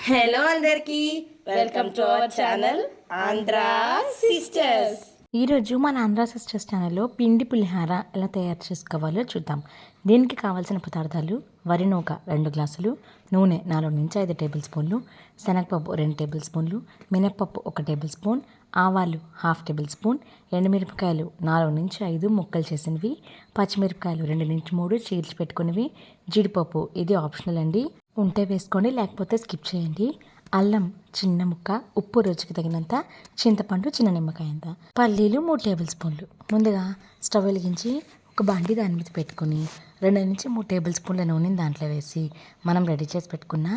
Hello అందరికీ, welcome to our channel Andhra sisters. ఈరోజు మన ఆంధ్ర సిస్టర్స్ ఛానల్లో పిండి పులిహార ఎలా తయారు చేసుకోవాలో చూద్దాం. దీనికి కావాల్సిన పదార్థాలు: వరి నూక 2 గ్లాసులు, నూనె 4 నుంచి 5 టేబుల్ స్పూన్లు, శనగపప్పు 2 టేబుల్ స్పూన్లు, మినప్పప్పు 1 టేబుల్ స్పూన్, ఆవాలు 1/2 టేబుల్ స్పూన్, ఎండుమిరపకాయలు 4 నుంచి 5 ముక్కలు చేసినవి, పచ్చిమిరపకాయలు 2 నుంచి 3 చీల్చి పెట్టుకున్నవి, జీడిపప్పు ఇది ఆప్షనల్ అండి, ఉంటే వేసుకోండి లేకపోతే స్కిప్ చేయండి, అల్లం చిన్న ముక్క, ఉప్పు రుచికి తగినంత, చింతపండు చిన్న నిమ్మకాయ అంత, పల్లీలు 3 టేబుల్ స్పూన్లు. ముందుగా స్టవ్ వెలిగించి ఒక బండి దాని మీద పెట్టుకొని 2 నుంచి 3 టేబుల్ స్పూన్ల నూనెని దాంట్లో వేసి మనం రెడీ చేసి పెట్టుకున్న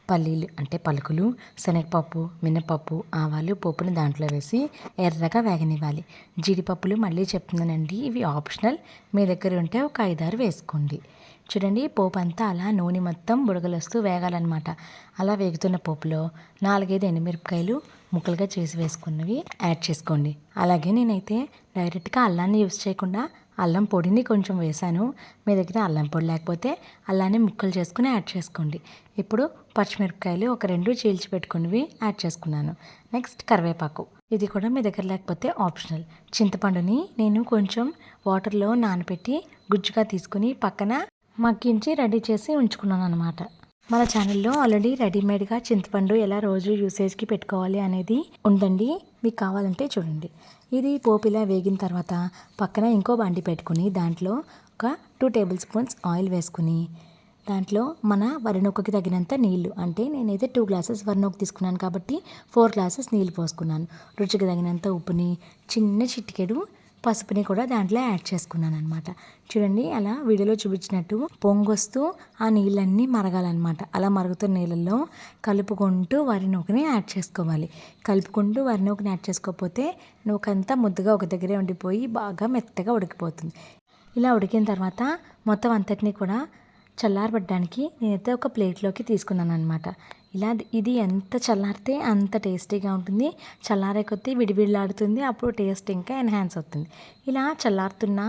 పల్లీలు అంటే పలుకులు, శనగపప్పు, మినపప్పు, ఆవాలు పోపుని దాంట్లో వేసి ఎర్రగా వేగనివ్వాలి. జీడిపప్పులు మళ్ళీ చెప్తున్నానండి, ఇవి ఆప్షనల్, మీ దగ్గర ఉంటే ఒక 5-6 వేసుకోండి. చూడండి, పోపు అంతా అలా నూనె మొత్తం బుడగలు వస్తూ వేగాలన్నమాట. అలా వేగుతున్న పోపులో 4-5 ఎండుమిరపకాయలు ముక్కలుగా చేసి వేసుకున్నవి యాడ్ చేసుకోండి. అలాగే నేనైతే డైరెక్ట్గా అల్లాన్ని యూస్ చేయకుండా అల్లం పొడిని కొంచెం వేసాను. మీ దగ్గర అల్లం పొడి లేకపోతే అల్లాన్ని ముక్కలు చేసుకుని యాడ్ చేసుకోండి. ఇప్పుడు పచ్చిమిరపకాయలు ఒక 2 చీల్చి పెట్టుకున్నవి యాడ్ చేసుకున్నాను. నెక్స్ట్ కరివేపాకు, ఇది కూడా మీ దగ్గర లేకపోతే ఆప్షనల్. చింతపండుని నేను కొంచెం వాటర్లో నానబెట్టి గుజ్జుగా తీసుకుని పక్కన మగ్గించి రెడీ చేసి ఉంచుకున్నాను అనమాట. మన ఛానల్లో ఆల్రెడీ రెడీమేడ్గా చింతపండు ఎలా రోజు యూసేజ్కి పెట్టుకోవాలి అనేది ఉందండి, మీకు కావాలంటే చూడండి. ఇది పోపు ఇలా వేగిన తర్వాత పక్కన ఇంకో బండి పెట్టుకుని దాంట్లో ఒక 2 టేబుల్ స్పూన్స్ ఆయిల్ వేసుకుని దాంట్లో మన వరి నూకకి తగినంత నీళ్లు, అంటే నేనైతే 2 గ్లాసెస్ వరి నూక తీసుకున్నాను కాబట్టి 4 గ్లాసెస్ నీళ్ళు పోసుకున్నాను. రుచికి తగినంత ఉప్పుని, చిన్న చిటికెడు పసుపుని కూడా దాంట్లో యాడ్ చేసుకున్నాను అనమాట. చూడండి, అలా వీడియోలో చూపించినట్టు పొంగొస్తూ ఆ నీళ్ళన్నీ మరగాలన్నమాట. అలా మరుగుతున్న నీళ్ళల్లో కలుపుకుంటూ వరి నూకని యాడ్ చేసుకోవాలి. కలుపుకుంటూ వరి నూకని యాడ్ చేసుకోకపోతే నూకంతా ముద్దగా ఒక దగ్గరే ఉండిపోయి బాగా మెత్తగా ఉడికిపోతుంది. ఇలా ఉడికిన తర్వాత మొత్తం అంతటినీ కూడా చల్లారబడ్డానికి నేనైతే ఒక ప్లేట్లోకి తీసుకున్నాను అనమాట. ఇలా ఇది ఎంత చల్లారితే అంత టేస్టీగా ఉంటుంది. చల్లారే కొద్దీ విడివిడిలాడుతుంది, అప్పుడు టేస్ట్ ఇంకా ఎన్హాన్స్ అవుతుంది. ఇలా చల్లారుతున్న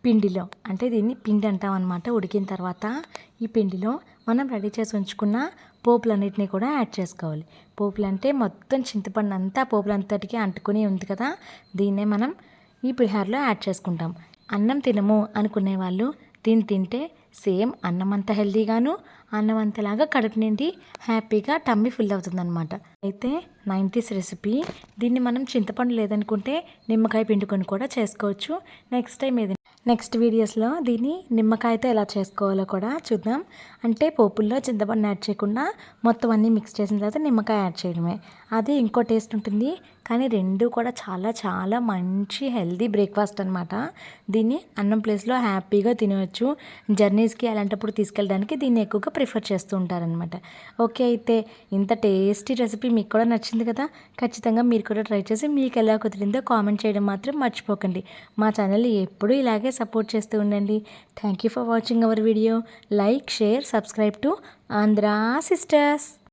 పిండిలో, అంటే దీన్ని పిండి అంటాం అనమాట, ఉడికిన తర్వాత ఈ పిండిలో మనం రెడీ చేసి ఉంచుకున్న పోపులన్నిటినీ కూడా యాడ్ చేసుకోవాలి. పోపులు అంటే మొత్తం చింతపండు అంతా పోపులంతటికి అంటుకుని ఉంది కదా, దీన్నే మనం ఈ పులిహోరలో యాడ్ చేసుకుంటాం. అన్నం తినము అనుకునే వాళ్ళు దీన్ని తింటే సేమ్ అన్నం అంత హెల్తీగాను, అన్నం అంతలాగా కడుపు నిండి హ్యాపీగా టమ్మీ ఫుల్ అవుతుందన్నమాట. అయితే 90s రెసిపీ. దీన్ని మనం చింతపండు లేదనుకుంటే నిమ్మకాయ పిండుకొని కూడా చేసుకోవచ్చు. నెక్స్ట్ వీడియోస్లో దీన్ని నిమ్మకాయతో ఎలా చేసుకోవాలో కూడా చూద్దాం. అంటే పోపుల్లో చింతపండు యాడ్ చేయకుండా మొత్తం అన్నీ మిక్స్ చేసిన తర్వాత నిమ్మకాయ యాడ్ చేయడమే, అది ఇంకో టేస్ట్ ఉంటుంది. కానీ రెండు కూడా చాలా చాలా మంచి హెల్తీ బ్రేక్ఫాస్ట్ అనమాట. దీన్ని అన్నం ప్లేస్లో హ్యాపీగా తినవచ్చు. జర్నీస్కి అలాంటప్పుడు తీసుకెళ్ళడానికి దీన్ని ఎక్కువగా ప్రిఫర్ చేస్తూ ఉంటారనమాట. ఓకే, అయితే ఇంత టేస్టీ రెసిపీ మీకు కూడా నచ్చింది కదా, ఖచ్చితంగా మీరు కూడా ట్రై చేసి మీకు ఎలా కుదిరిందో కామెంట్ చేయడం మాత్రం మర్చిపోకండి. మా ఛానల్ ఎప్పుడూ ఇలాగే సపోర్ట్ చేస్తూ ఉండండి. Thank you for watching our video. Like, share, subscribe to Andhra sisters.